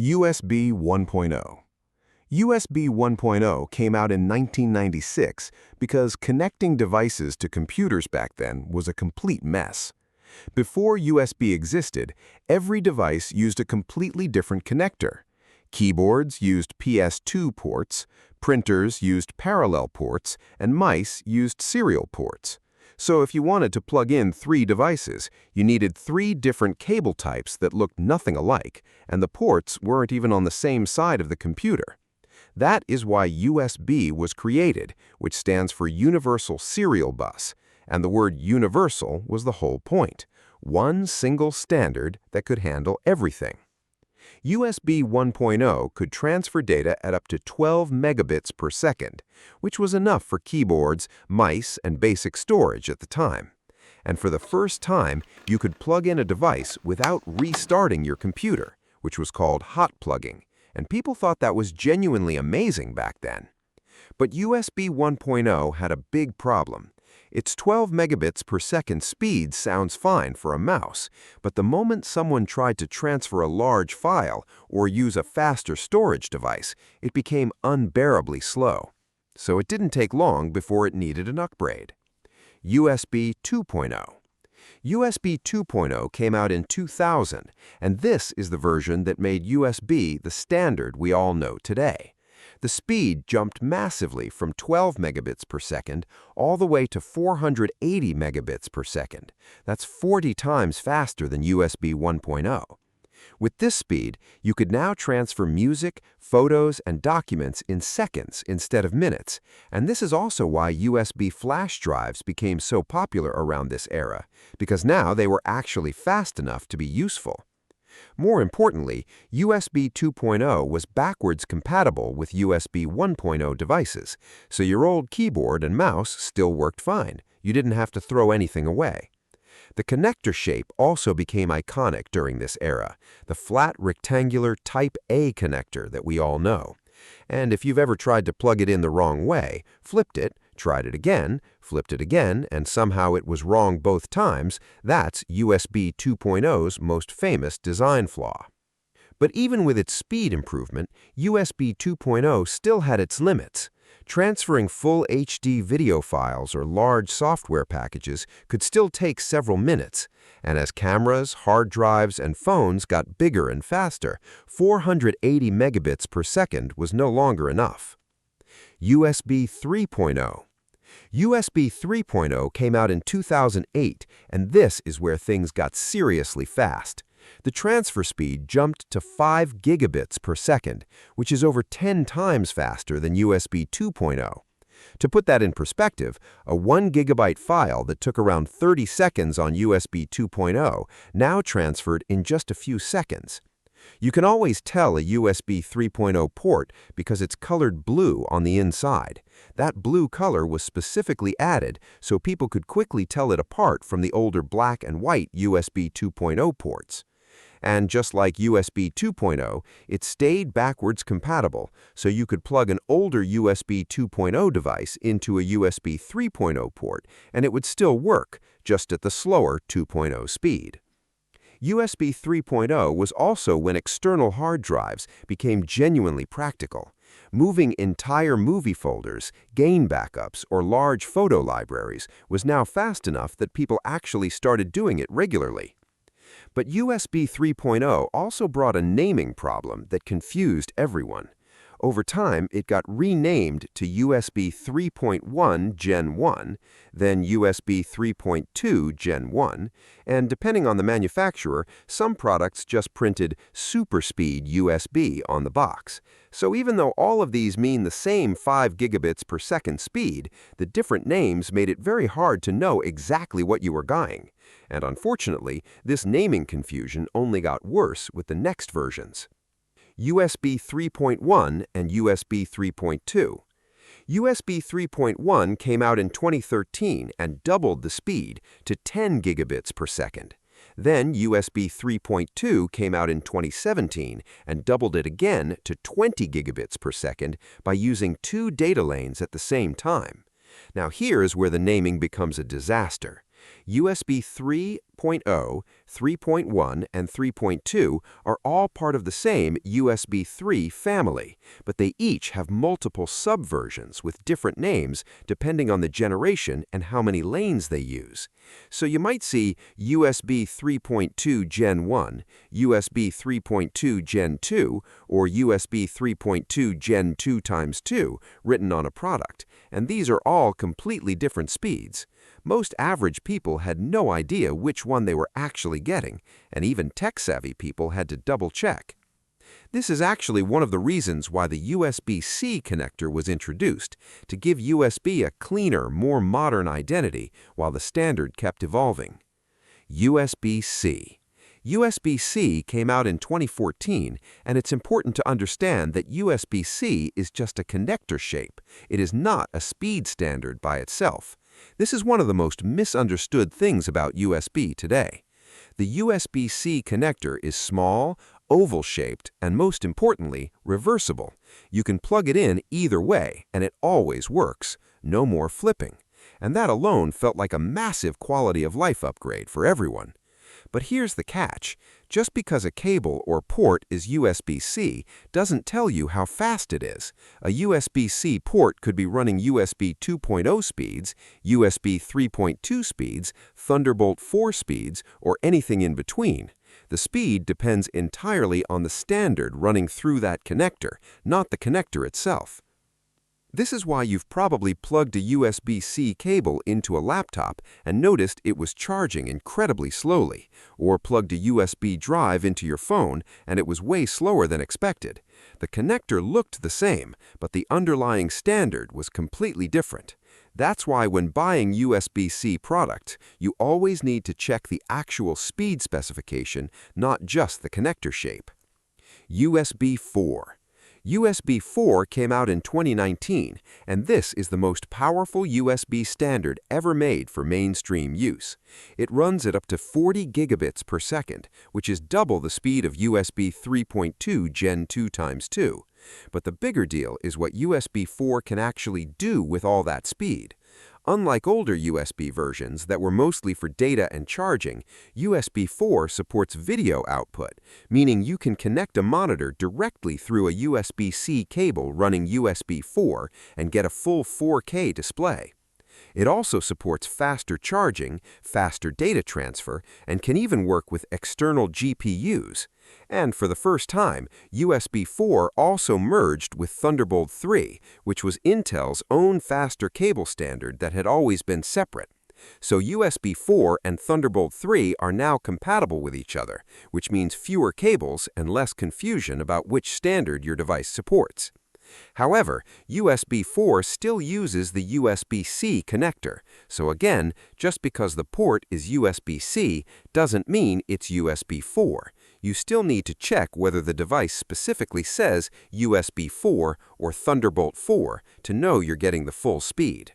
USB 1.0. USB 1.0 came out in 1996 because connecting devices to computers back then was a complete mess. Before USB existed, every device used a completely different connector. Keyboards used PS2 ports, printers used parallel ports, and mice used serial ports. So if you wanted to plug in 3 devices, you needed 3 different cable types that looked nothing alike, and the ports weren't even on the same side of the computer. That is why USB was created, which stands for Universal Serial Bus, and the word universal was the whole point. One single standard that could handle everything. USB 1.0 could transfer data at up to 12 megabits per second, which was enough for keyboards, mice, and basic storage at the time. And for the first time, you could plug in a device without restarting your computer, which was called hot plugging, and people thought that was genuinely amazing back then. But USB 1.0 had a big problem. Its 12 megabits per second speed sounds fine for a mouse, but the moment someone tried to transfer a large file or use a faster storage device, it became unbearably slow. So it didn't take long before it needed an upgrade. USB 2.0. USB 2.0 came out in 2000, and this is the version that made USB the standard we all know today. The speed jumped massively from 12 megabits per second all the way to 480 megabits per second. That's 40 times faster than USB 1.0. With this speed, you could now transfer music, photos, and documents in seconds instead of minutes, and this is also why USB flash drives became so popular around this era, because now they were actually fast enough to be useful. More importantly, USB 2.0 was backwards compatible with USB 1.0 devices, so your old keyboard and mouse still worked fine. You didn't have to throw anything away. The connector shape also became iconic during this era, the flat rectangular Type A connector that we all know. And if you've ever tried to plug it in the wrong way, flipped it, tried it again, flipped it again, and somehow it was wrong both times, that's USB 2.0's most famous design flaw. But even with its speed improvement, USB 2.0 still had its limits. Transferring full HD video files or large software packages could still take several minutes, and as cameras, hard drives, and phones got bigger and faster, 480 megabits per second was no longer enough. USB 3.0. USB 3.0 came out in 2008, and this is where things got seriously fast. The transfer speed jumped to 5 gigabits per second, which is over 10 times faster than USB 2.0. To put that in perspective, a 1 gigabyte file that took around 30 seconds on USB 2.0 now transferred in just a few seconds. You can always tell a USB 3.0 port because it's colored blue on the inside. That blue color was specifically added so people could quickly tell it apart from the older black and white USB 2.0 ports. And just like USB 2.0, it stayed backwards compatible, so you could plug an older USB 2.0 device into a USB 3.0 port, and it would still work, just at the slower 2.0 speed. USB 3.0 was also when external hard drives became genuinely practical. Moving entire movie folders, gain backups, or large photo libraries was now fast enough that people actually started doing it regularly. But USB 3.0 also brought a naming problem that confused everyone. Over time, it got renamed to USB 3.1 Gen 1, then USB 3.2 Gen 1, and depending on the manufacturer, some products just printed Super Speed USB on the box. So even though all of these mean the same 5 gigabits per second speed, the different names made it very hard to know exactly what you were buying. And unfortunately, this naming confusion only got worse with the next versions. USB 3.1 and USB 3.2. USB 3.1 came out in 2013 and doubled the speed to 10 gigabits per second. Then USB 3.2 came out in 2017 and doubled it again to 20 gigabits per second by using 2 data lanes at the same time. Now here is where the naming becomes a disaster. USB 3.0, 3.1, and 3.2 are all part of the same USB 3 family, but they each have multiple subversions with different names depending on the generation and how many lanes they use. So you might see USB 3.2 Gen 1, USB 3.2 Gen 2, or USB 3.2 Gen 2 times 2 written on a product, and these are all completely different speeds. Most average people had no idea which one they were actually getting, and even tech-savvy people had to double-check. This is actually one of the reasons why the USB-C connector was introduced, to give USB a cleaner, more modern identity while the standard kept evolving. USB-C. USB-C came out in 2014, and it's important to understand that USB-C is just a connector shape. It is not a speed standard by itself. This is one of the most misunderstood things about USB today. The USB-C connector is small, oval-shaped, and most importantly, reversible. You can plug it in either way, and it always works. No more flipping. And that alone felt like a massive quality of life upgrade for everyone. But here's the catch. Just because a cable or port is USB-C doesn't tell you how fast it is. A USB-C port could be running USB 2.0 speeds, USB 3.2 speeds, Thunderbolt 4 speeds, or anything in between. The speed depends entirely on the standard running through that connector, not the connector itself. This is why you've probably plugged a USB-C cable into a laptop and noticed it was charging incredibly slowly, or plugged a USB drive into your phone and it was way slower than expected. The connector looked the same, but the underlying standard was completely different. That's why when buying USB-C product, you always need to check the actual speed specification, not just the connector shape. USB 4. USB 4 came out in 2019, and this is the most powerful USB standard ever made for mainstream use. It runs at up to 40 gigabits per second, which is double the speed of USB 3.2 Gen 2 times 2. But the bigger deal is what USB 4 can actually do with all that speed. Unlike older USB versions that were mostly for data and charging, USB 4 supports video output, meaning you can connect a monitor directly through a USB-C cable running USB 4 and get a full 4K display. It also supports faster charging, faster data transfer, and can even work with external GPUs. And for the first time, USB 4 also merged with Thunderbolt 3, which was Intel's own faster cable standard that had always been separate. So USB 4 and Thunderbolt 3 are now compatible with each other, which means fewer cables and less confusion about which standard your device supports. However, USB 4 still uses the USB-C connector, so again, just because the port is USB-C doesn't mean it's USB 4. You still need to check whether the device specifically says USB 4 or Thunderbolt 4 to know you're getting the full speed.